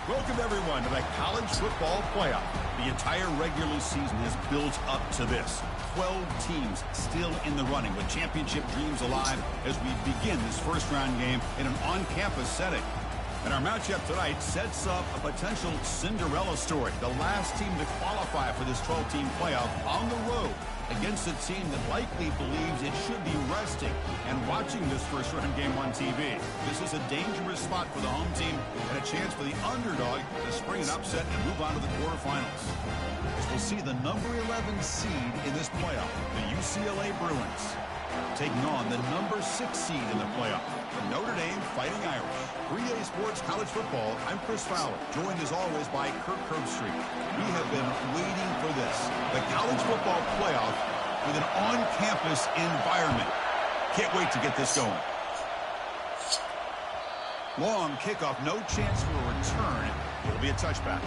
Welcome, everyone, to the college football playoff. The entire regular season has built up to this. 12 teams still in the running with championship dreams alive as we begin this first-round game in an on-campus setting. And our matchup tonight sets up a potential Cinderella story. The last team to qualify for this 12-team playoff on the road against a team that likely believes it should be resting and watching this first-round game on TV. This is a dangerous spot for the home team and a chance for the underdog to spring an upset and move on to the quarterfinals. As we'll see the number 11 seed in this playoff, the UCLA Bruins, taking on the number 6 seed in the playoff, the Notre Dame Fighting Irish. 3-Day Sports College Football, I'm Chris Fowler, joined as always by Kirk Herbstreit. We have been waiting for this, the college football playoff with an on-campus environment. Can't wait to get this going. Long kickoff, no chance for a return. It'll be a touchback.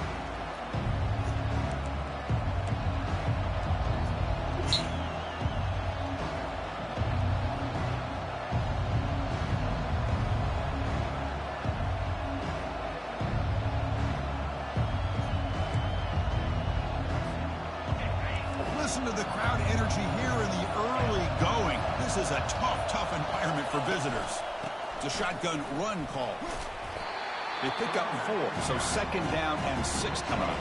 Listen to the crowd energy here in the early going. This is a tough environment for visitors. It's a shotgun run call. They pick up 4, so second down and 6 coming up.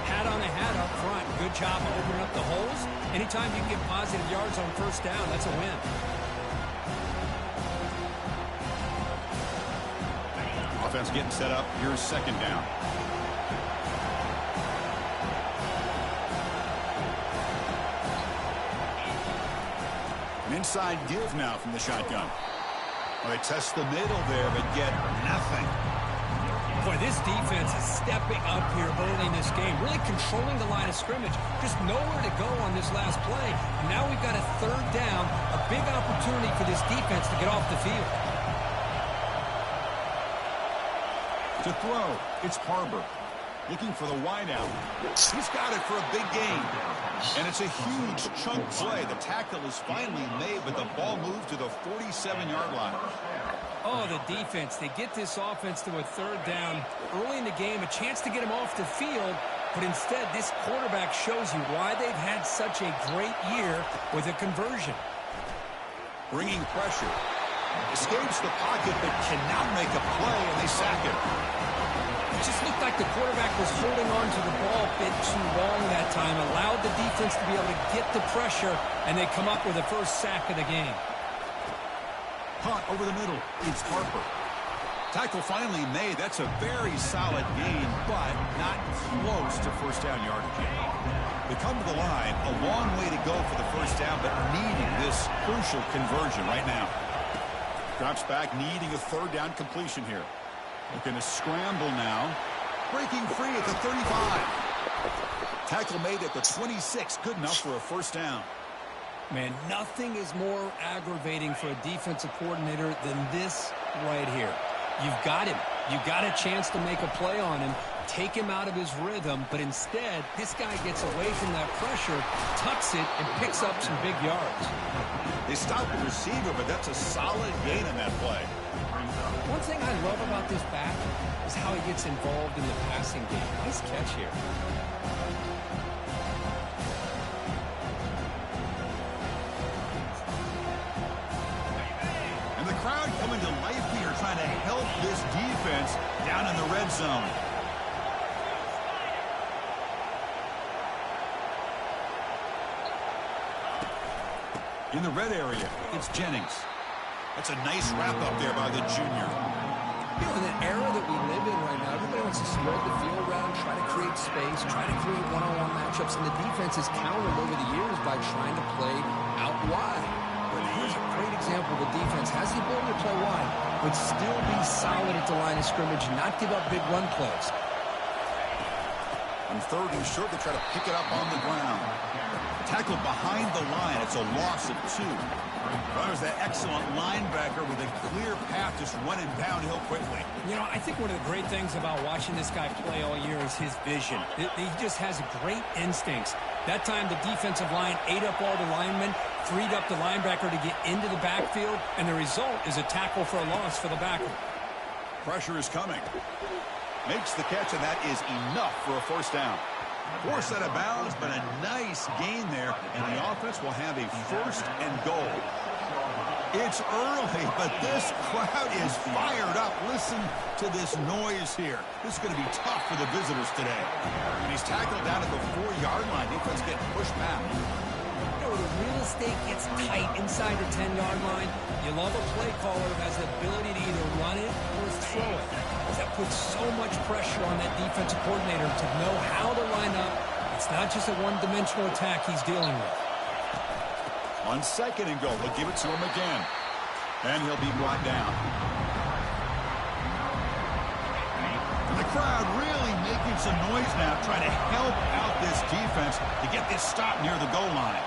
Hat on a hat up front. Good job of opening up the holes. Anytime you can get positive yards on first down, that's a win. Offense getting set up. Here's second down. Inside give now from the shotgun. Well, they test the middle there, but get nothing. Boy, this defense is stepping up here early in this game, really controlling the line of scrimmage. Just nowhere to go on this last play. And now we've got a third down, a big opportunity for this defense to get off the field. To throw, it's Harbor. Looking for the wideout. He's got it for a big gain. And it's a huge chunk play. The tackle is finally made, but the ball moved to the 47-yard line. Oh, the defense. They get this offense to a third down early in the game, a chance to get him off the field. But instead, this quarterback shows you why they've had such a great year with a conversion. Bringing pressure. Escapes the pocket, but cannot make a play, and they sack him. It just looked like the quarterback was holding on to the ball a bit too long that time, allowed the defense to be able to get the pressure, and they come up with the first sack of the game. Caught over the middle. It's Harper. Tackle finally made. That's a very solid gain, but not close to first down yardage. They come to the line, a long way to go for the first down, but needing this crucial conversion right now. Drops back, needing a third down completion here. Looking to scramble now. Breaking free at the 35. Tackle made at the 26. Good enough for a first down. Man, nothing is more aggravating for a defensive coordinator than this right here. You've got him. You've got a chance to make a play on him, take him out of his rhythm, but instead, this guy gets away from that pressure, tucks it, and picks up some big yards. They stop the receiver, but that's a solid gain in that play. One thing I love about this back is how he gets involved in the passing game. Nice catch here. And the crowd coming to life here, trying to help this defense down in the red zone. In the red area, it's Jennings. That's a nice wrap-up there by the junior. You know, in the era that we live in right now, everybody wants to spread the field around, try to create space, try to create one-on-one matchups, and the defense has countered over the years by trying to play out wide. But here's a great example. The defense has the ability to play wide, but still be solid at the line of scrimmage, not give up big run plays. On third and short, they try to pick it up on the ground. Tackled behind the line. It's a loss of 2. There's that excellent linebacker with a clear path just running downhill quickly. You know, I think one of the great things about watching this guy play all year is his vision. He just has great instincts. That time, the defensive line ate up all the linemen, freed up the linebacker to get into the backfield, and the result is a tackle for a loss for the backer. Pressure is coming. Makes the catch, and that is enough for a first down. Forced out of bounds, but a nice gain there, and the offense will have a first and goal. It's early, but this crowd is fired up. Listen to this noise here. This is going to be tough for the visitors today. And he's tackled down at the 4-yard line. Defense getting pushed back. You know, the real estate gets tight inside the 10-yard line. You love a play caller who has the ability to either run it or throw it. That puts so much pressure on that defensive coordinator to know how to line up. It's not just a one-dimensional attack he's dealing with. On second and goal, they'll give it to him again. And he'll be brought down. And the crowd really making some noise now, trying to help out this defense to get this stop near the goal line.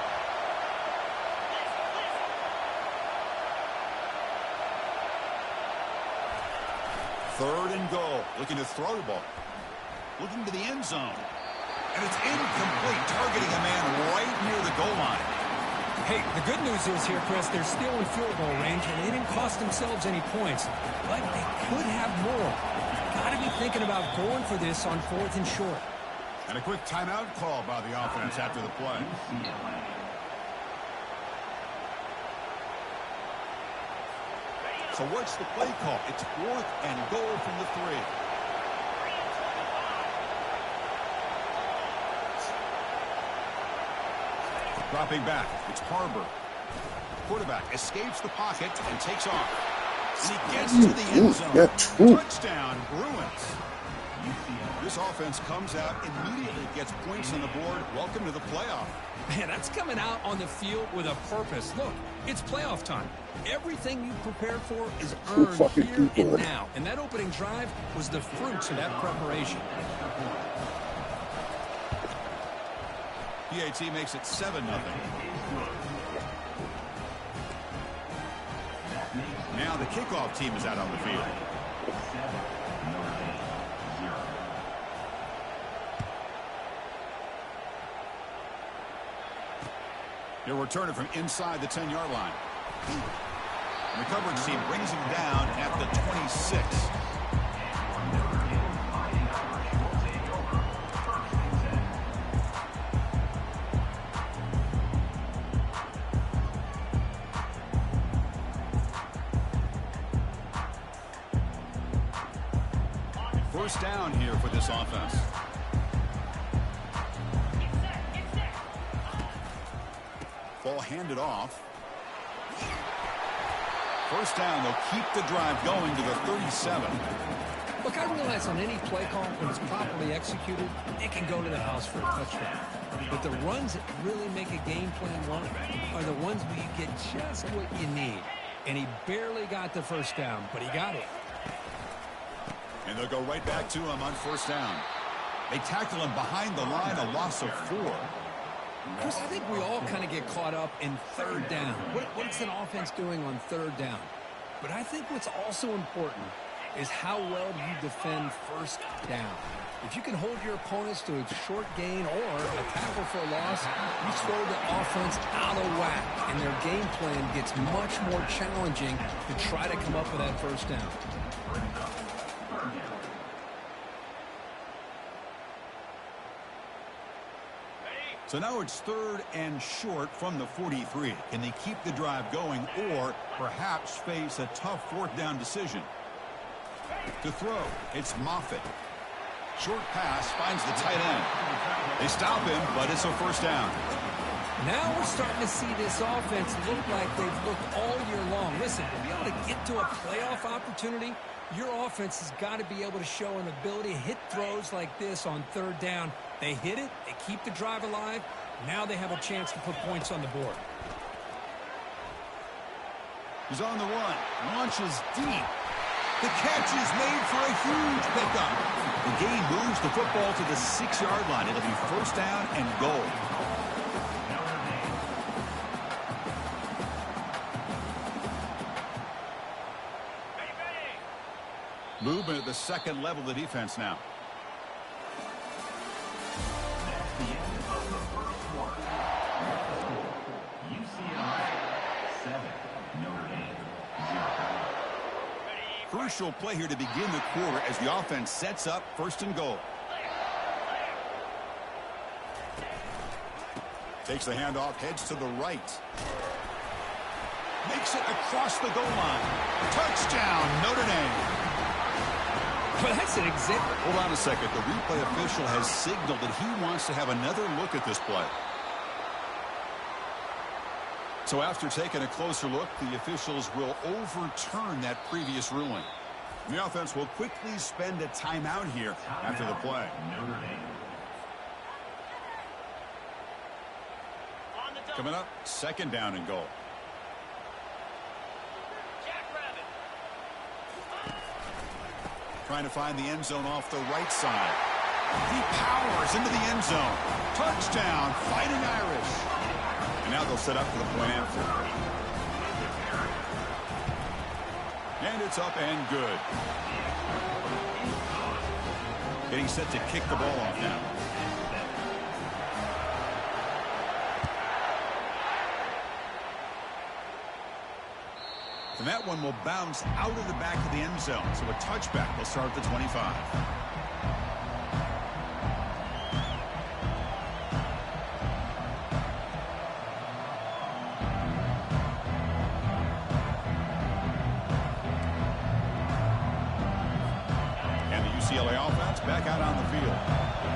Third and goal, looking to throw the ball. Looking to the end zone. And it's incomplete, targeting a man right near the goal line. Hey, the good news is here, Chris, they're still in field goal range, and they didn't cost themselves any points. But they could have more. Got to be thinking about going for this on 4th and short. And a quick timeout call by the offense after the play. So what's the play call? It's 4th and goal from the 3. Dropping back, it's Harbor. Quarterback escapes the pocket and takes off. And he gets to the end zone. Touchdown, Bruins. This offense comes out immediately, gets points on the board. Welcome to the playoff. Man, that's coming out on the field with a purpose. Look, it's playoff time. Everything you prepared for is earned here and now. And that opening drive was the fruits of that preparation. PAT makes it 7-0. Now the kickoff team is out on the field. He'll return it from inside the 10-yard line. And the coverage team brings him down at the 26. First down here for this offense. Ball handed off. First down, they'll keep the drive going to the 37. Look, I realize on any play call, when it's properly executed, it can go to the house for a touchdown. But the runs that really make a game plan run are the ones where you get just what you need. And he barely got the first down, but he got it. And they'll go right back to him on first down. They tackle him behind the line, a loss of 4. Chris, I think we all kind of get caught up in third down. What's an offense doing on third down? But I think what's also important is how well you defend first down. If you can hold your opponents to a short gain or a tackle for a loss, you throw the offense out of whack, and their game plan gets much more challenging to try to come up with that first down. So now it's third and short from the 43. Can they keep the drive going or perhaps face a tough fourth down decision? To throw, it's Moffitt. Short pass finds the tight end. They stop him, but it's a first down. Now we're starting to see this offense look like they've looked all year long. Listen, to be able to get to a playoff opportunity, your offense has got to be able to show an ability to hit throws like this on third down. They hit it, they keep the drive alive. Now they have a chance to put points on the board. He's on the run, launches deep. The catch is made for a huge pickup. The gain moves the football to the 6-yard line. It'll be first down and goal. Movement at the second level of the defense now. crucial play here to begin the quarter as the offense sets up 1st and goal. Takes the handoff, heads to the right. Makes it across the goal line. Touchdown, Notre Dame. Well, that's an example. Hold on a second. The replay official has signaled that he wants to have another look at this play. So after taking a closer look, the officials will overturn that previous ruling. The offense will quickly spend a timeout here after the play. Coming up, 2nd down and goal. Trying to find the end zone off the right side. He powers into the end zone. Touchdown, Fighting Irish. And now they'll set up for the point after. And it's up and good. Getting set to kick the ball off now. And that one will bounce out of the back of the end zone. So a touchback will start at the 25. And the UCLA offense back out on the field.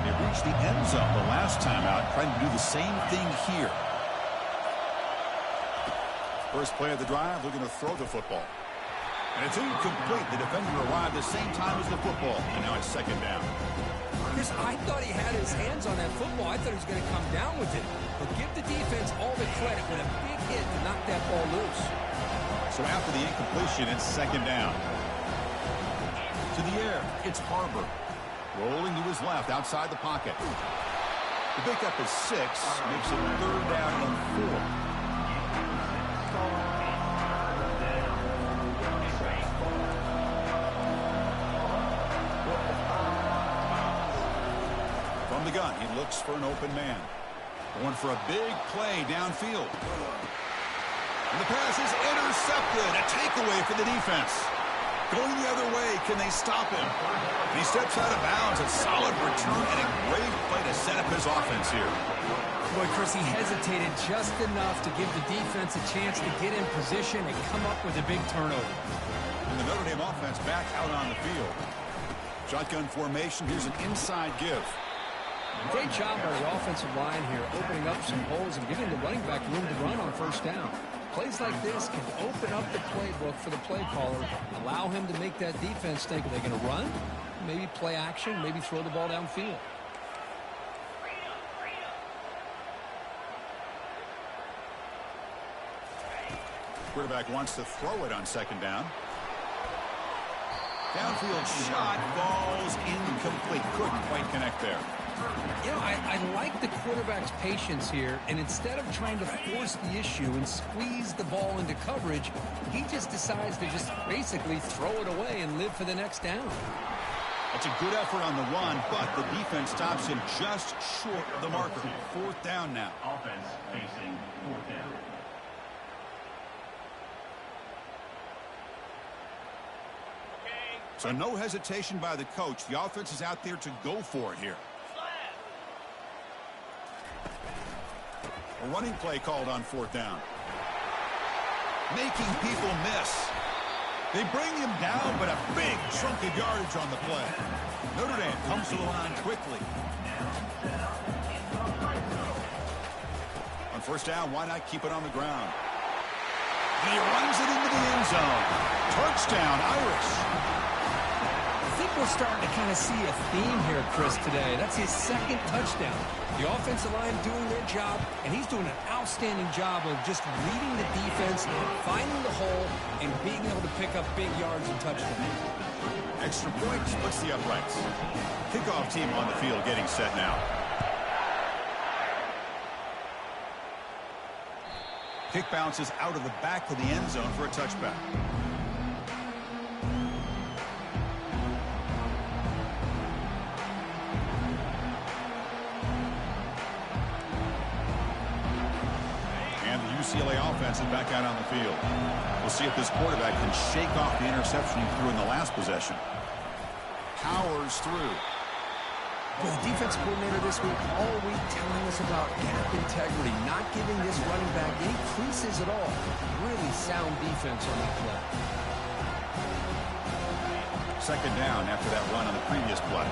They reached the end zone the last time out, trying to do the same thing here. First play of the drive, looking to throw the football. And it's incomplete. The defender arrived the same time as the football. And now it's 2nd down. Chris, I thought he had his hands on that football. I thought he was going to come down with it. But give the defense all the credit with a big hit to knock that ball loose. So after the incompletion, it's 2nd down. To the air, it's Harbor. Rolling to his left, outside the pocket. The pickup is 6, makes it 3rd down and 4. From the gun, he looks for an open man. Going for a big play downfield. And the pass is intercepted. A takeaway for the defense. Going the other way, can they stop him? And he steps out of bounds. A solid return and a great play to set up his offense here. Boy, Chris, he hesitated just enough to give the defense a chance to get in position and come up with a big turnover. And the Notre Dame offense back out on the field. Shotgun formation. Here's an inside give. Great job by the offensive line here, opening up some holes and giving the running back room to run on 1st down. Plays like this can open up the playbook for the play caller, allow him to make that defense think, are they going to run? Maybe play action, maybe throw the ball downfield. Quarterback wants to throw it on 2nd down. Downfield shot falls incomplete. Couldn't quite connect there. You know, I like the quarterback's patience here, and instead of trying to force the issue and squeeze the ball into coverage, he just decides to just basically throw it away and live for the next down. That's a good effort on the run, but the defense stops him just short of the marker. 4th down now. Offense facing 4th down. So no hesitation by the coach. The offense is out there to go for it here. A running play called on 4th down. Making people miss. They bring him down, but a big chunk of yardage on the play. Notre Dame comes to the line quickly. On 1st down, why not keep it on the ground? And he runs it into the end zone. Touchdown, Irish. I think we're starting to kind of see a theme here, Chris, today. That's his 2nd touchdown. The offensive line doing their job, and he's doing an outstanding job of just leading the defense, finding the hole, and being able to pick up big yards and touchdowns. Extra point splits the uprights. Kickoff team on the field getting set now. Kick bounces out of the back of the end zone for a touchback. UCLA offense is back out on the field. We'll see if this quarterback can shake off the interception he threw in the last possession. Powers through. Well, the defense coordinator this week, all week telling us about gap integrity, not giving this running back any creases at all. Really sound defense on that play. Second down after that run on the previous play.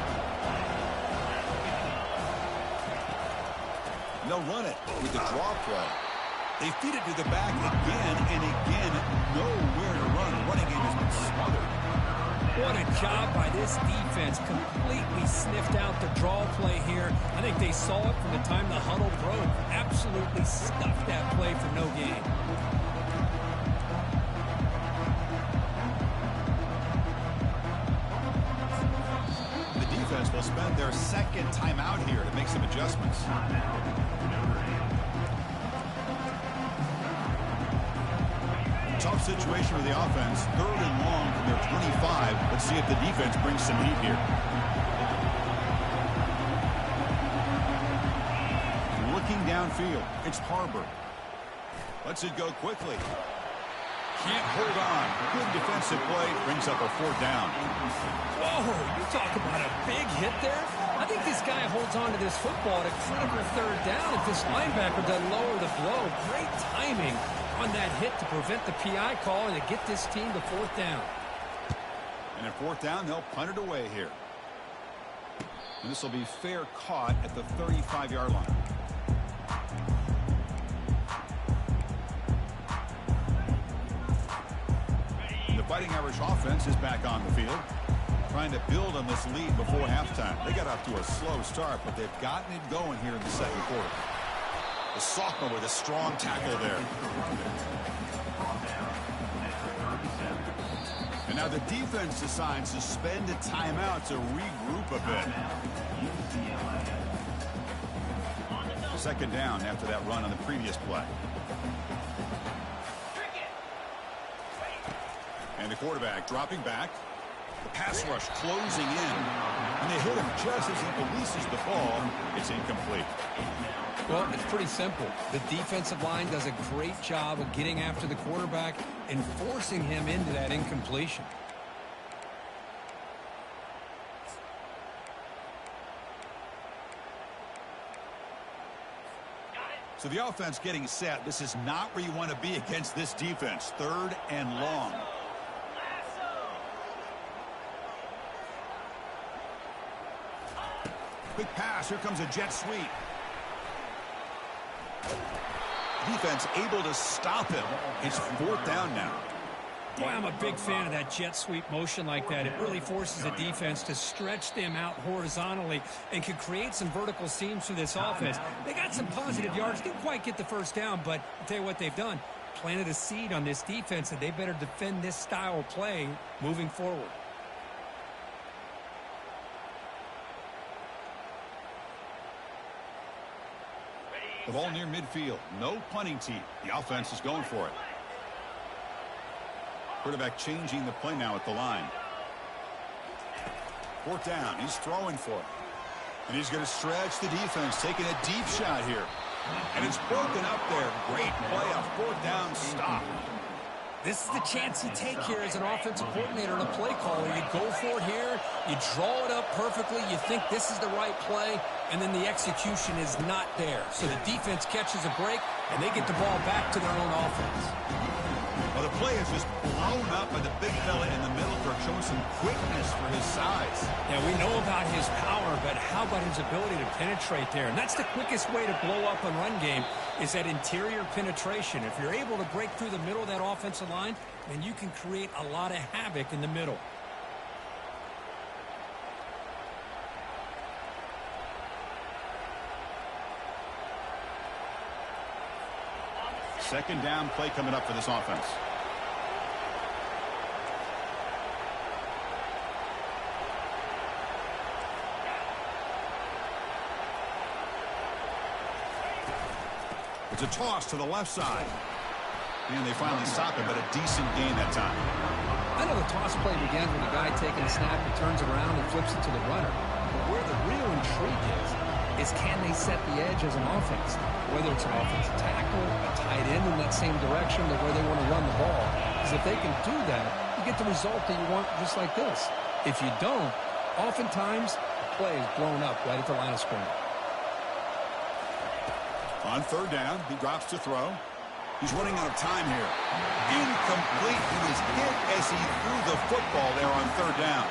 They'll run it with the draw play. They feed it to the back again and again. Nowhere to run. Running game has been smothered. What a job by this defense. Completely sniffed out the draw play here. I think they saw it from the time the huddle broke. Absolutely stuffed that play for no gain. The defense will spend their second timeout here to make some adjustments. Tough situation for the offense. Third and long from their 25. Let's see if the defense brings some heat here. Looking downfield. It's Harbor. Lets it go quickly. Can't hold on. Good defensive play. Brings up a fourth down. Whoa, you talk about a big hit there. I think this guy holds on to this football at a critical third down if this linebacker doesn't lower the blow. Great timing on that hit to prevent the PI call and to get this team to fourth down. And at fourth down, they'll punt it away here. And this will be fair caught at the 35-yard line. The Fighting Irish offense is back on the field, trying to build on this lead before halftime. They got off to a slow start, but they've gotten it going here in the second quarter. The sophomore with a strong tackle there. And now the defense decides to spend a timeout to regroup a bit. Second down after that run on the previous play. And the quarterback dropping back. The pass rush closing in. And they hit him just as he releases the ball. It's incomplete. Well, it's pretty simple. The defensive line does a great job of getting after the quarterback and forcing him into that incompletion. So the offense getting set. This is not where you want to be against this defense. Third and long. Quick pass. Here comes a jet sweep. Defense able to stop him. It's fourth down now. Boy, I'm a big fan of that jet sweep motion like that. It really forces a defense to stretch them out horizontally and can create some vertical seams for this offense. They got some positive yards. Didn't quite get the first down, but I'll tell you what they've done. Planted a seed on this defense that they better defend this style of play moving forward. The ball near midfield. No punting team. The offense is going for it. Quarterback changing the play now at the line. Fourth down. He's throwing for it. And he's going to stretch the defense, taking a deep shot here. And it's broken up there. Great play. A fourth down stop. This is the chance you take here as an offensive coordinator and a play caller. You go for it here. You draw it up perfectly. You think this is the right play. And then the execution is not there. So the defense catches a break, and they get the ball back to their own offense. Well, the play is just blown up by the big fella in the middle for showing some quickness for his size. Yeah, we know about his power, but how about his ability to penetrate there? And that's the quickest way to blow up a run game is that interior penetration. If you're able to break through the middle of that offensive line, then you can create a lot of havoc in the middle. Second down play coming up for this offense. It's a toss to the left side. And they finally stop it, but a decent gain that time. I know the toss play begins with the guy taking a snap and turns around and flips it to the runner. But where the real intrigue is, is can they set the edge as an offense? Whether it's an offensive tackle, a tight end in that same direction, the way they want to run the ball. Because if they can do that, you get the result that you want just like this. If you don't, oftentimes, the play is blown up right at the line of scrimmage. On third down, he drops to throw. He's running out of time here. Incomplete. He was hit as he threw the football there on third down.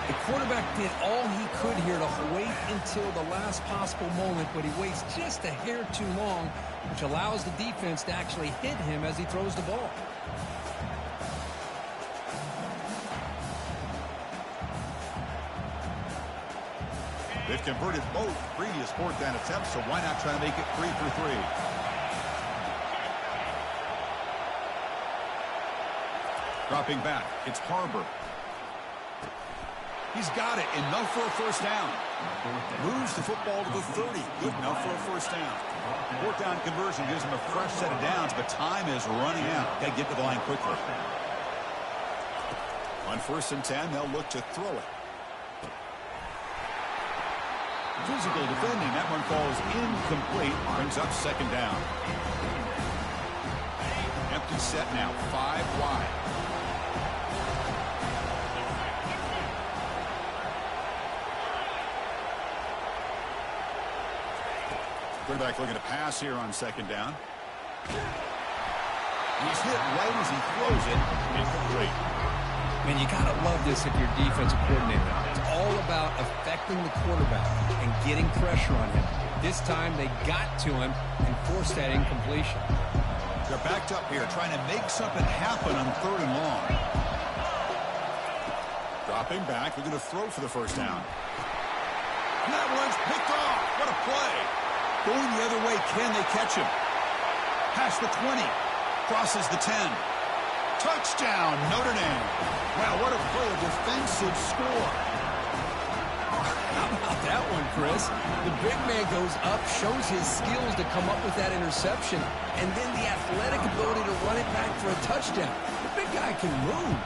The quarterback did all he could here to wait until the last possible moment, but he waits just a hair too long, which allows the defense to actually hit him as he throws the ball. They've converted both previous fourth down attempts, so why not try to make it 3 for 3? Dropping back, it's Harbor. He's got it, enough for a first down. Moves the football to the 30, good enough for a first down. Fourth down conversion gives him a fresh set of downs, but time is running out. Got to get to the line quickly. On 1st and 10, they'll look to throw it. Physical defending, that one falls incomplete, brings up second down. Empty set now, 5 wide. Quarterback looking to pass here on second down. He's hit right as he throws it, incomplete. Man, you got to love this if you're defensive coordinator. It's all about affecting the quarterback and getting pressure on him. This time they got to him and forced that incompletion. They're backed up here trying to make something happen on third and long. Dropping back, looking to throw for the first down. And that one's picked off. What a play. Going the other way, can they catch him? Past the 20. Crosses the 10. Touchdown, Notre Dame. Wow, what a play, a defensive score. How about that one, Chris? The big man goes up, shows his skills to come up with that interception, and then the athletic ability to run it back for a touchdown. The big guy can move.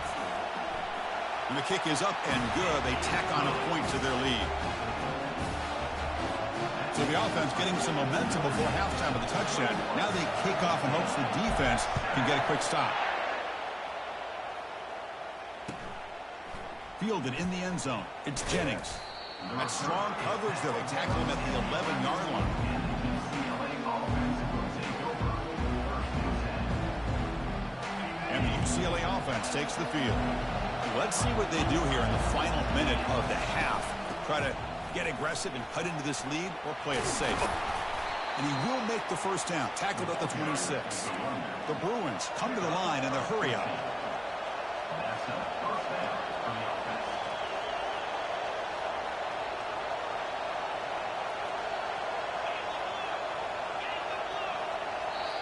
And the kick is up and good. They tack on a point to their lead. So the offense getting some momentum before halftime of the touchdown. Now they kick off in hopes the defense can get a quick stop. Fielded in the end zone. It's Jennings. That strong coverage there. They tackle him at the 11-yard line. And the UCLA offense takes the field. Let's see what they do here in the final minute of the half. Try to get aggressive and cut into this lead or play it safe. And he will make the first down. Tackled at the 26. The Bruins come to the line in the hurry up.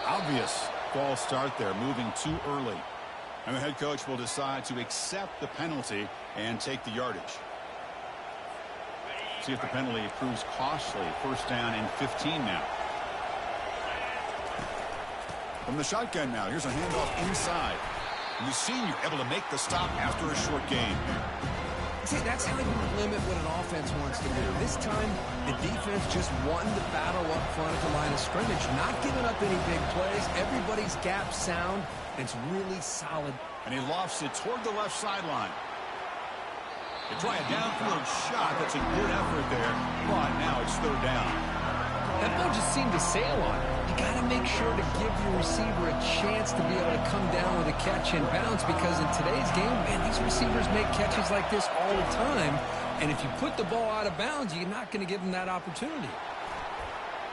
Obvious false start there, moving too early. And the head coach will decide to accept the penalty and take the yardage. See if the penalty proves costly. First down and 15 now. From the shotgun now, here's a handoff inside. And the senior able to make the stop after a short gain. See, that's how you limit what an offense wants to do. This time, the defense just won the battle up front at the line of scrimmage, not giving up any big plays. Everybody's gap sound. It's really solid. And he lofts it toward the left sideline. They try a downfield shot. That's a good effort there. But now it's third down. That ball just seemed to sail on it. You got to make sure to give your receiver a chance to be able to come down with a catch and bounce, because in today's game, man, these receivers make catches like this all the time. And if you put the ball out of bounds, you're not going to give them that opportunity.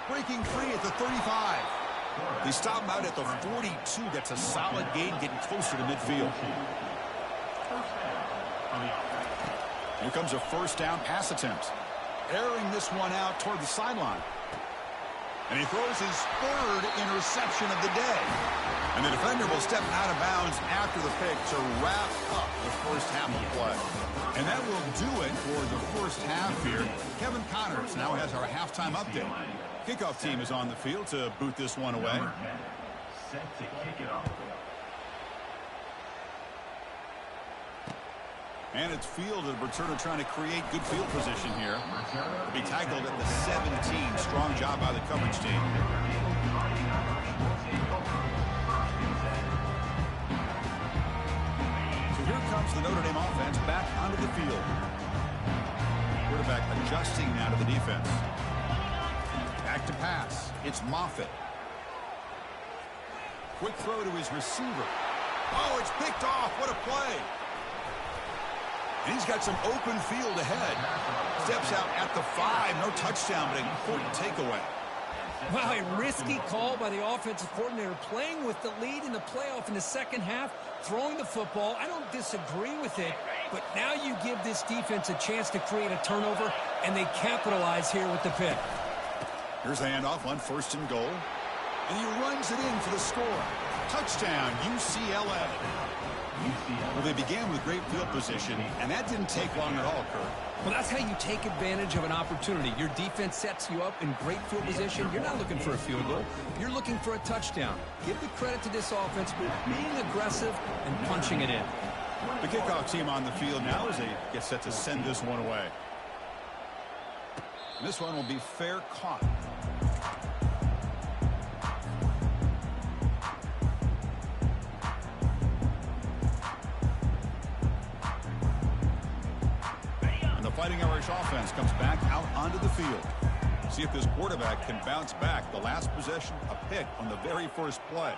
Breaking free at the 35. They stop him out at the 42. That's a solid gain, getting closer to midfield. Here comes a first down pass attempt. Airing this one out toward the sideline. And he throws his third interception of the day. And the defender will step out of bounds after the pick to wrap up the first half of play. And that will do it for the first half here. Kevin Connors now has our halftime update. Kickoff team is on the field to boot this one away. Set to kick it off. And it's fielded. Returner trying to create good field position here. Will be tackled at the 17. Strong job by the coverage team. So here comes the Notre Dame offense back onto the field. Quarterback adjusting now to the defense. Back to pass. It's Moffitt. Quick throw to his receiver. Oh, it's picked off. What a play. And he's got some open field ahead. Steps out at the 5. No touchdown, but an important takeaway. Wow, a risky call by the offensive coordinator, playing with the lead in the playoff in the second half, throwing the football. I don't disagree with it, but now you give this defense a chance to create a turnover, and they capitalize here with the pick. Here's the handoff on 1st and goal. And he runs it in for the score. Touchdown, UCLA. Well, they began with great field position, and that didn't take long at all, Kurt. Well, that's how you take advantage of an opportunity. Your defense sets you up in great field position. You're not looking for a field goal. You're looking for a touchdown. Give the credit to this offense for being aggressive and punching it in. The kickoff team on the field now as they get set to send this one away. And this one will be fair caught. Fighting Irish offense comes back out onto the field. See if this quarterback can bounce back. The last possession, a pick on the very first play.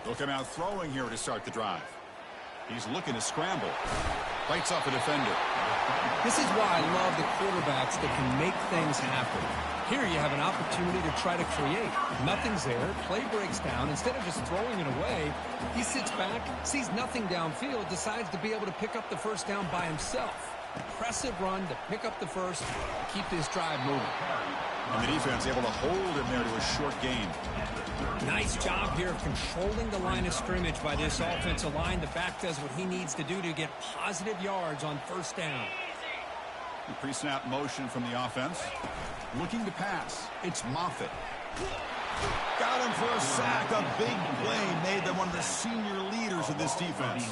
They'll come out throwing here to start the drive. He's looking to scramble. Fights off a defender. This is why I love the quarterbacks that can make things happen. Here you have an opportunity to try to create. Nothing's there. Play breaks down. Instead of just throwing it away, he sits back, sees nothing downfield, decides to be able to pick up the first down by himself. Impressive run to pick up the first, keep this drive moving. And the defense able to hold him there to a short gain. Nice job here of controlling the line of scrimmage by this offensive line. The back does what he needs to do to get positive yards on first down. The pre-snap motion from the offense. Looking to pass. It's Moffitt. Got him for a sack. A big play made them one of the senior leaders of this defense.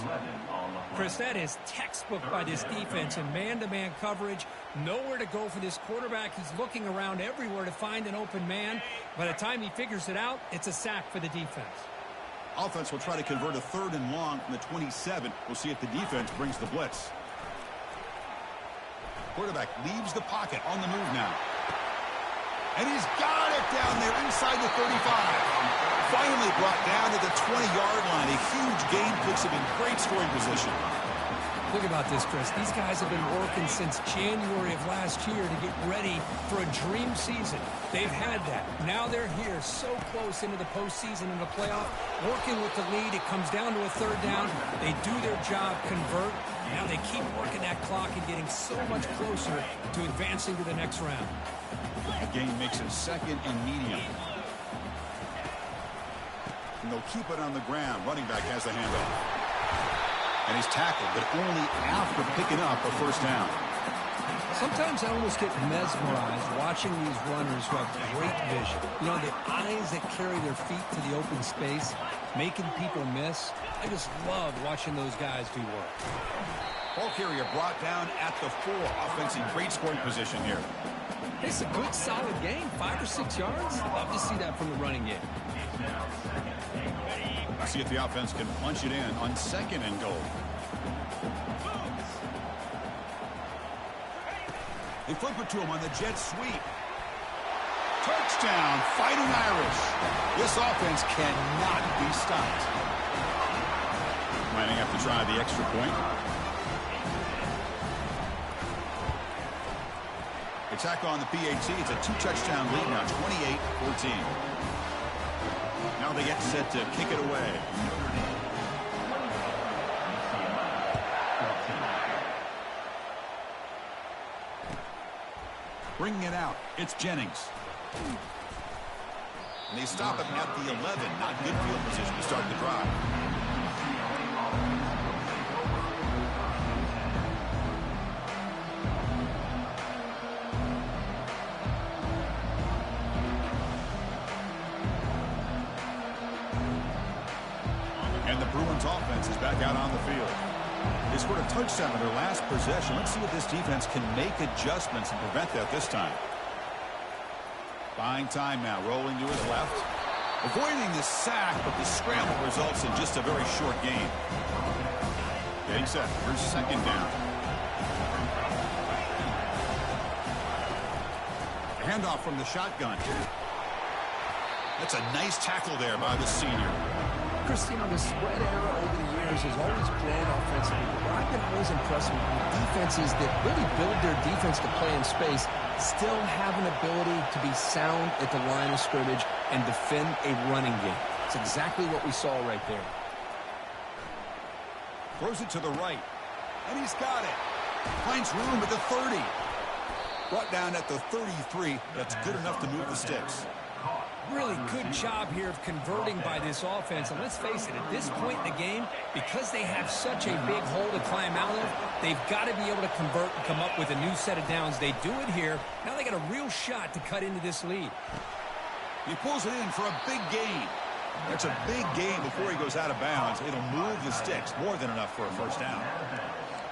Chris, that is textbook by this defense in man-to-man coverage. Nowhere to go for this quarterback. He's looking around everywhere to find an open man. By the time he figures it out, it's a sack for the defense. Offense will try to convert a 3rd and long from the 27. We'll see if the defense brings the blitz. Quarterback leaves the pocket on the move now. And he's got it down there inside the 35. Finally brought down to the 20-yard line. A huge gain puts him in great scoring position. Look about this, Chris. These guys have been working since January of last year to get ready for a dream season. They've had that. Now they're here so close into the postseason and the playoff. Working with the lead. It comes down to a 3rd down. They do their job, convert. Now they keep working that clock and getting so much closer to advancing to the next round. The gain makes it 2nd and medium. And they'll keep it on the ground. Running back has the handoff. And he's tackled, but only after picking up a first down. Sometimes I almost get mesmerized watching these runners who have great vision. You know, the eyes that carry their feet to the open space, making people miss. I just love watching those guys do work. Ball carrier brought down at the 4. Offense in great scoring position here. It's a good, solid game. 5 or 6 yards. Love to see that from the running game. See if the offense can punch it in on 2nd and goal. They flip it to him on the jet sweep. Touchdown, Fighting Irish. This offense cannot be stopped. Might have to try the extra point. They tackle on the PAT. It's a 2-touchdown lead now, 28-14. Now they get set to kick it away. Bringing it out, it's Jennings. And they stop him at the 11. Not good field position to start the drive. And the Bruins offense is back out on the field. They scored a touchdown on their last possession. Let's see if this defense can make adjustments and prevent that this time. Buying time now, rolling to his left. Avoiding the sack, but the scramble results in just a very short gain. Getting set for second down. Handoff from the shotgun. That's a nice tackle there by the senior. Christine, the spread era over the years has always grown offensively, but I've been always impressed with defenses that really build their defense to play in space, still have an ability to be sound at the line of scrimmage and defend a running game. It's exactly what we saw right there. Throws it to the right, and he's got it. Finds room at the 30. Brought down at the 33. That's good enough to move the sticks. Really good job here of converting by this offense. And let's face it, at this point in the game, because they have such a big hole to climb out of, they've got to be able to convert and come up with a new set of downs. They do it here. Now they got a real shot to cut into this lead. He pulls it in for a big gain. That's a big gain before he goes out of bounds. It'll move the sticks. More than enough for a first down.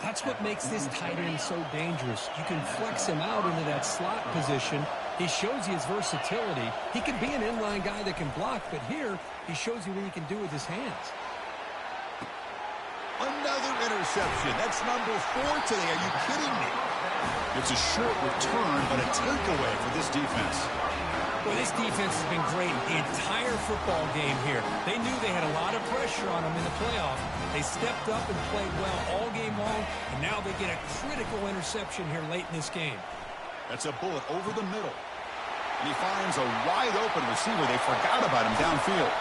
That's what makes this tight end so dangerous. You can flex him out into that slot position. He shows you his versatility. He can be an inline guy that can block, but here he shows you what he can do with his hands. Another interception. That's number 4 today. Are you kidding me? It's a short return, but a takeaway for this defense. Well, this defense has been great the entire football game here. They knew they had a lot of pressure on them in the playoff. They stepped up and played well all game long, and now they get a critical interception here late in this game. That's a bullet over the middle. And he finds a wide-open receiver. They forgot about him downfield.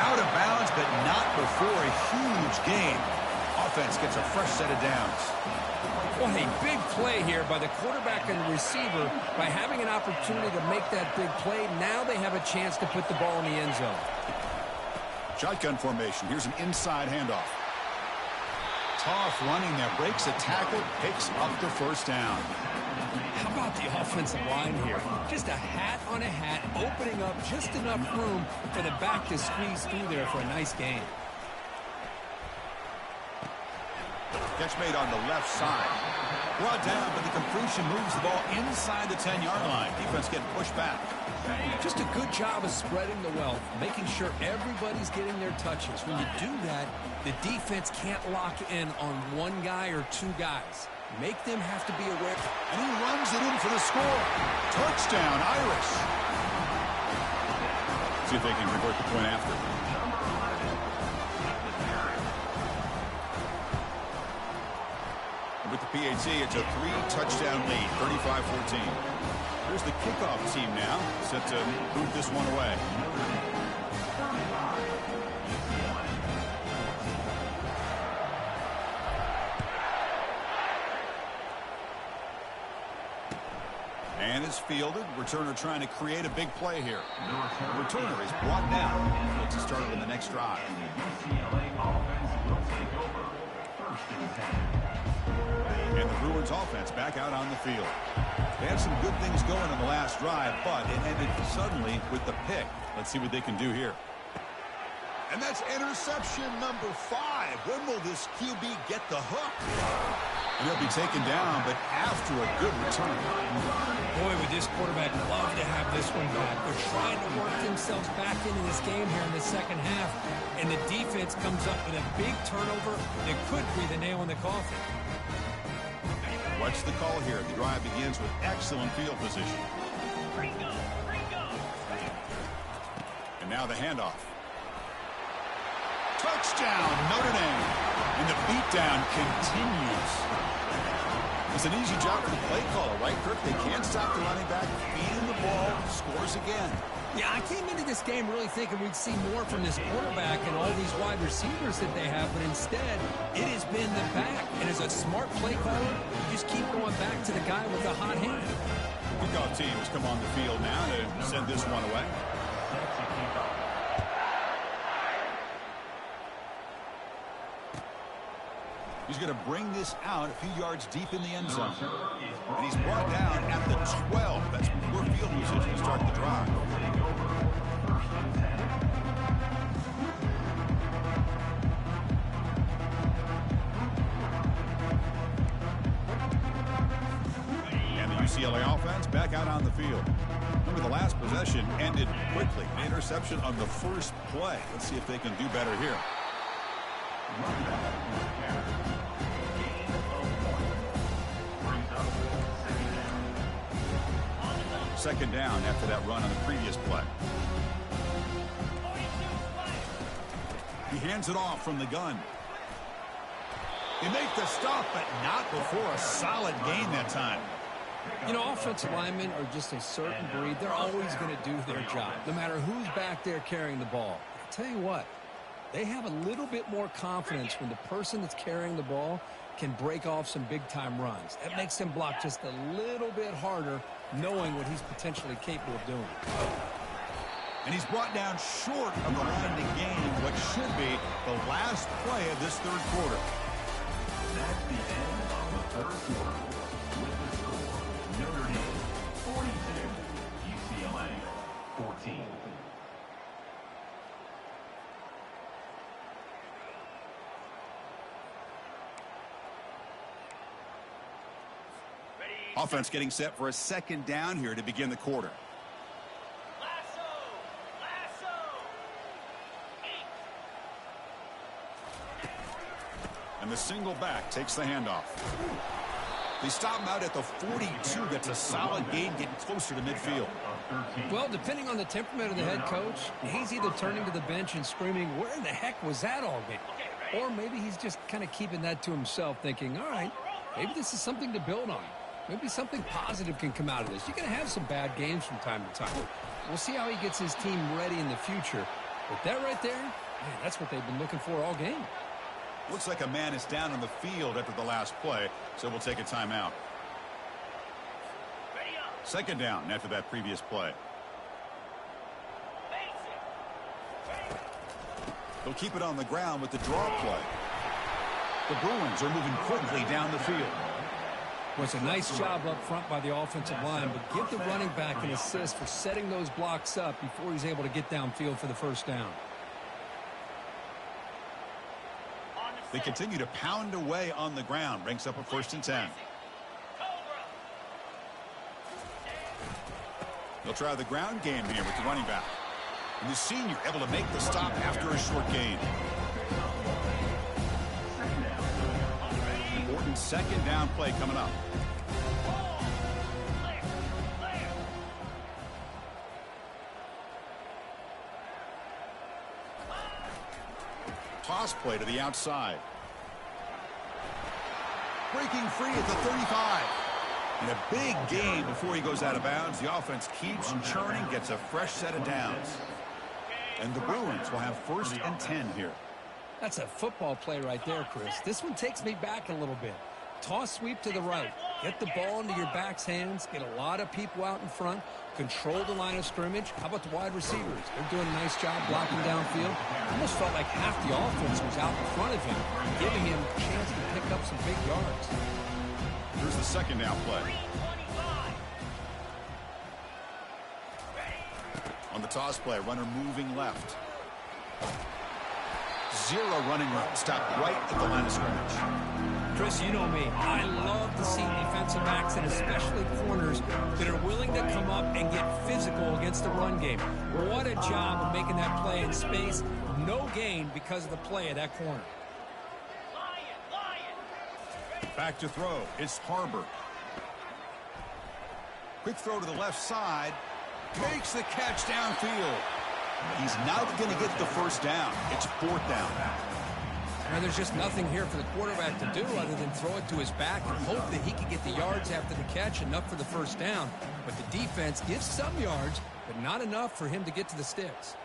Out of bounds, but not before a huge gain. Offense gets a fresh set of downs. What a big play here by the quarterback and the receiver. By having an opportunity to make that big play, now they have a chance to put the ball in the end zone. Shotgun formation. Here's an inside handoff. Tough running there. Breaks a tackle, picks up the first down. How about the offensive line here? Just a hat on a hat, opening up just enough room for the back to squeeze through there for a nice gain. Catch made on the left side. Brought down, but the completion moves the ball inside the 10-yard line. Defense getting pushed back. Just a good job of spreading the wealth, making sure everybody's getting their touches. When you do that, the defense can't lock in on one guy or two guys. Make them have to be aware. And he runs it in for the score. Touchdown, Irish. See if they can convert the point after. With the PAT, it's a 3-touchdown lead, 35-14. Here's the kickoff team now, set to boot this one away. And is fielded. Returner trying to create a big play here. Returner is brought down. Looks to start in the next drive. And the Bruins offense back out on the field. They had some good things going on the last drive, but it ended suddenly with the pick. Let's see what they can do here. And that's interception number 5. When will this QB get the hook? And he'll be taken down, but after a good return. Boy, would this quarterback love to have this one back. They're trying to work themselves back into this game here in the second half, and the defense comes up with a big turnover that could be the nail in the coffin. What's the call here? The drive begins with excellent field position. And now the handoff. Touchdown, Notre Dame. And the beatdown continues. It's an easy job for the play caller, right, Kirk? They can't stop the running back, feeding the ball, scores again. Yeah, I came into this game really thinking we'd see more from this quarterback and all these wide receivers that they have, but instead, it has been the back. And as a smart play caller, you just keep going back to the guy with the hot hand. Kickoff team has come on the field now to send this one away. He's going to bring this out a few yards deep in the end zone. And he's brought down at the 12. That's poor field position to start the drive. UCLA offense back out on the field. Remember, the last possession ended quickly. An interception on the first play. Let's see if they can do better here. Second down after that run on the previous play. He hands it off from the gun. They make the stop, but not before a solid gain that time. You know, offensive linemen are just a certain breed. They're always going to do their job, no matter who's back there carrying the ball. I'll tell you what, they have a little bit more confidence when the person that's carrying the ball can break off some big-time runs. That makes them block just a little bit harder, knowing what he's potentially capable of doing. And he's brought down short of the line to gain what should be the last play of this third quarter. That's the end of the third quarter. With the score, Notre Dame 42, UCLA 14. Offense getting set for a second down here to begin the quarter. And the single back takes the handoff. They stop him out at the 42. That's a solid gain, getting closer to midfield. Well, depending on the temperament of the head coach, he's either turning to the bench and screaming, where in the heck was that all game? Or maybe he's just kind of keeping that to himself, thinking, all right, maybe this is something to build on. Maybe something positive can come out of this. You're going to have some bad games from time to time. We'll see how he gets his team ready in the future. But that right there, man, that's what they've been looking for all game. Looks like a man is down on the field after the last play, so we'll take a timeout. Second down after that previous play. They'll keep it on the ground with the draw play. The Bruins are moving quickly down the field. Well, it's a nice job up front by the offensive line, but give the running back an assist for setting those blocks up before he's able to get downfield for the first down. They continue to pound away on the ground. Brings up a 1st and 10. They'll try the ground game here with the running back. And the senior able to make the stop after a short gain. Important second down play coming up. Toss play to the outside. Breaking free at the 35. And a big gain before he goes out of bounds. The offense keeps churning, gets a fresh set of downs. And the Bruins will have 1st and 10 here. That's a football play right there, Chris. This one takes me back a little bit. Toss sweep to the right. Get the ball into your back's hands. Get a lot of people out in front. Control the line of scrimmage. How about the wide receivers? They're doing a nice job blocking downfield. Almost felt like half the offense was out in front of him, giving him a chance to pick up some big yards. Here's the second down play. On the toss play, runner moving left. Zero running room. Stopped right at the line of scrimmage. Chris, you know me. I love to see defensive backs and especially corners that are willing to come up and get physical against the run game. What a job of making that play in space. No gain because of the play at that corner. Back to throw. It's Harbor. Quick throw to the left side. Makes the catch downfield. He's not going to get the first down. It's 4th down. And there's just nothing here for the quarterback to do other than throw it to his back and hope that he can get the yards after the catch, enough for the first down. But the defense gives some yards, but not enough for him to get to the sticks.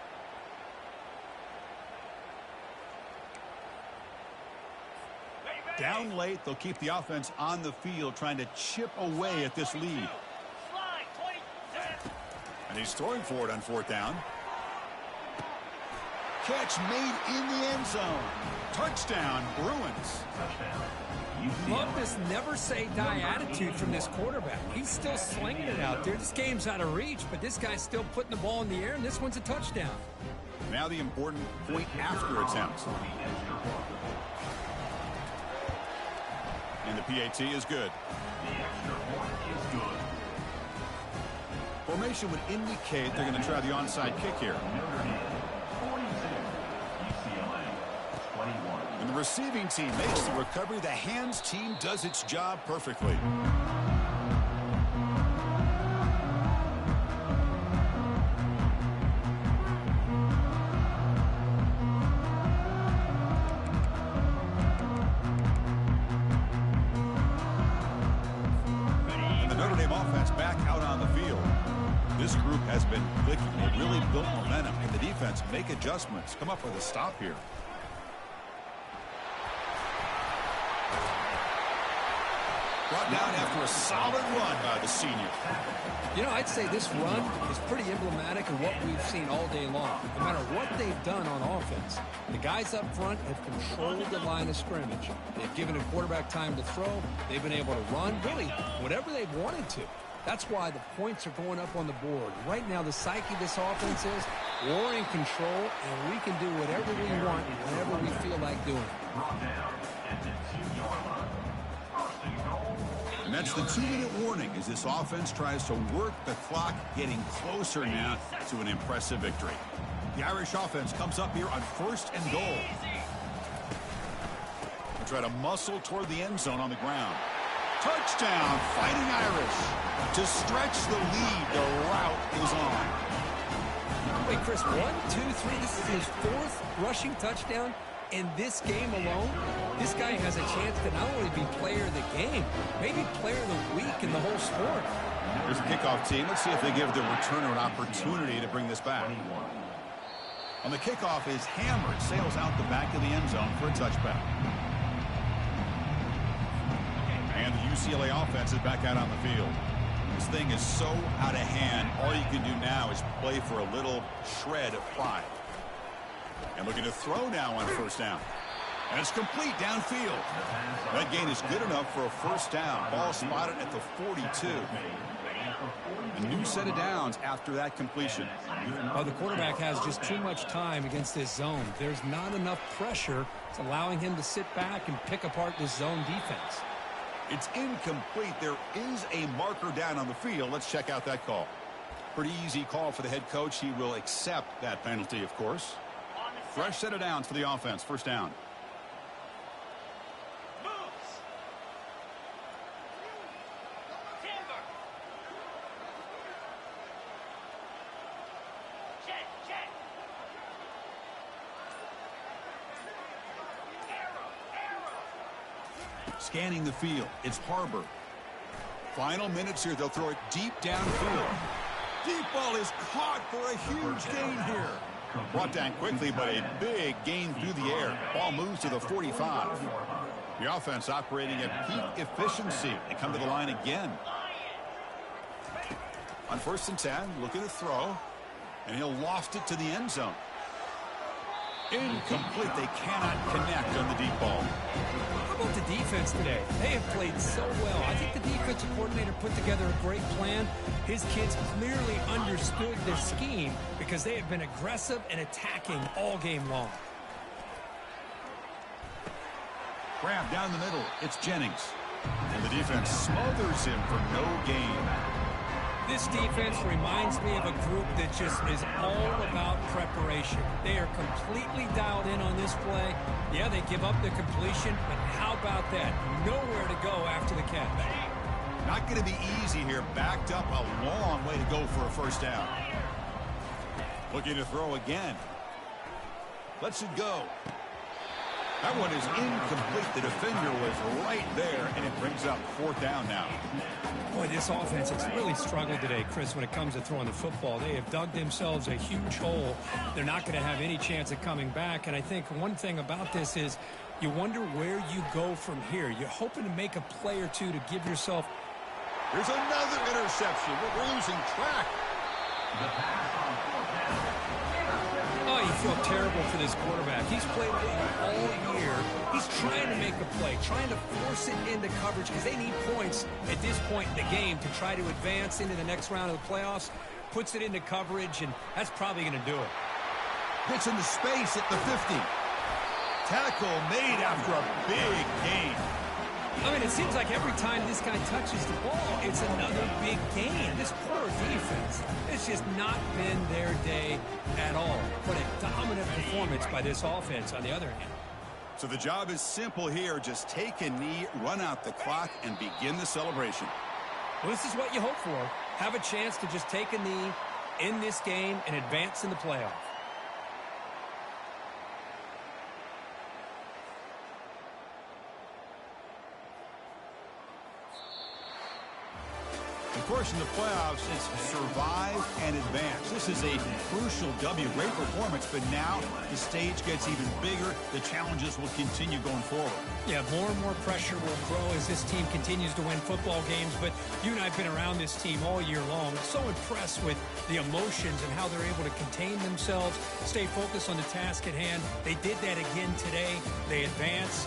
Down late, they'll keep the offense on the field trying to chip away at this lead. And he's throwing for it on 4th down. Catch made in the end zone. Touchdown, Bruins. Love this never say die attitude from this quarterback. He's still slinging it out there. This game's out of reach, but this guy's still putting the ball in the air, and this one's a touchdown. Now the important point after attempt. And the PAT is good. The extra point is good. Formation would indicate they're going to try the onside kick here. Notre Dame, 42. UCLA, 21. And the receiving team makes the recovery. The hands team does its job perfectly. And the Notre Dame offense back out on the field. This group has been clicking. They really built momentum. And the defense make adjustments. Come up with a stop here. Brought down after a solid run by the senior. You know, I'd say this run is pretty emblematic of what we've seen all day long. No matter what they've done on offense, the guys up front have controlled the line of scrimmage. They've given a quarterback time to throw. They've been able to run, really, whatever they've wanted to. That's why the points are going up on the board. Right now, the psyche of this offense is we're in control, and we can do whatever we want whenever we feel like doing it. Brought down at the 2-yard line. First and goal. And that's the 2-minute warning as this offense tries to work the clock, getting closer now to an impressive victory. The Irish offense comes up here on 1st and goal. They try to muscle toward the end zone on the ground. Touchdown, Fighting Irish. To stretch the lead, the route is on. Wait, Chris, 1, 2, 3, this is his 4th rushing touchdown in this game alone. This guy has a chance to not only be player of the game, maybe player of the week in the whole sport. Here's the kickoff team. Let's see if they give the returner an opportunity to bring this back. On the kickoff, his hammer sails out the back of the end zone for a touchback. And the UCLA offense is back out on the field. This thing is so out of hand, all you can do now is play for a little shred of pride. And looking to throw now on 1st down. And it's complete downfield. That gain is good enough for a 1st down. Ball spotted at the 42. A new set of downs after that completion. Well, the quarterback has just too much time against this zone. There's not enough pressure. It's allowing him to sit back and pick apart this zone defense. It's incomplete. There is a marker down on the field. Let's check out that call. Pretty easy call for the head coach. He will accept that penalty, of course. Fresh set of downs for the offense. 1st down. Scanning the field. It's Harbor. Final minutes here. They'll throw it deep downfield. Deep ball is caught for a huge gain here. Brought down quickly, but a big gain through the air. Ball moves to the 45. The offense operating at peak efficiency. They come to the line again. On 1st and 10, looking to throw. And he'll loft it to the end zone. Incomplete. They cannot connect on the deep ball. How about the defense today? They have played so well. I think the defensive coordinator put together a great plan. His kids clearly understood the scheme because they have been aggressive and attacking all game long. Grab down the middle. It's Jennings. And the defense smothers him for no gain. This defense reminds me of a group that just is all about preparation. They are completely dialed in on this play. Yeah, they give up the completion, but how about that? Nowhere to go after the catch. Not going to be easy here. Backed up a long way to go for a 1st down. Looking to throw again. Lets it go. That one is incomplete. The defender was right there, and it brings up 4th down now. Boy, this offense has really struggled today, Chris, when it comes to throwing the football. They have dug themselves a huge hole. They're not going to have any chance of coming back. And I think one thing about this is you wonder where you go from here. You're hoping to make a play or two to give yourself. There's another interception. We're losing track. Oh, you feel terrible for this quarterback. He's played well all year. He's trying to make a play, trying to force it into coverage because they need points at this point in the game to try to advance into the next round of the playoffs. Puts it into coverage, and that's probably going to do it. Gets into space at the 50. Tackle made after a big gain. I mean, it seems like every time this guy touches the ball, it's another big gain. This poor defense, it's just not been their day at all. What a dominant performance by this offense on the other hand. So the job is simple here. Just take a knee, run out the clock, and begin the celebration. Well, this is what you hope for. Have a chance to just take a knee in this game and advance in the playoff. Of course, in the playoffs, it's survive and advance. This is a crucial W. Great performance, but now the stage gets even bigger. The challenges will continue going forward. Yeah, more and more pressure will grow as this team continues to win football games, but you and I have been around this team all year long. So impressed with the emotions and how they're able to contain themselves, stay focused on the task at hand. They did that again today. They advance.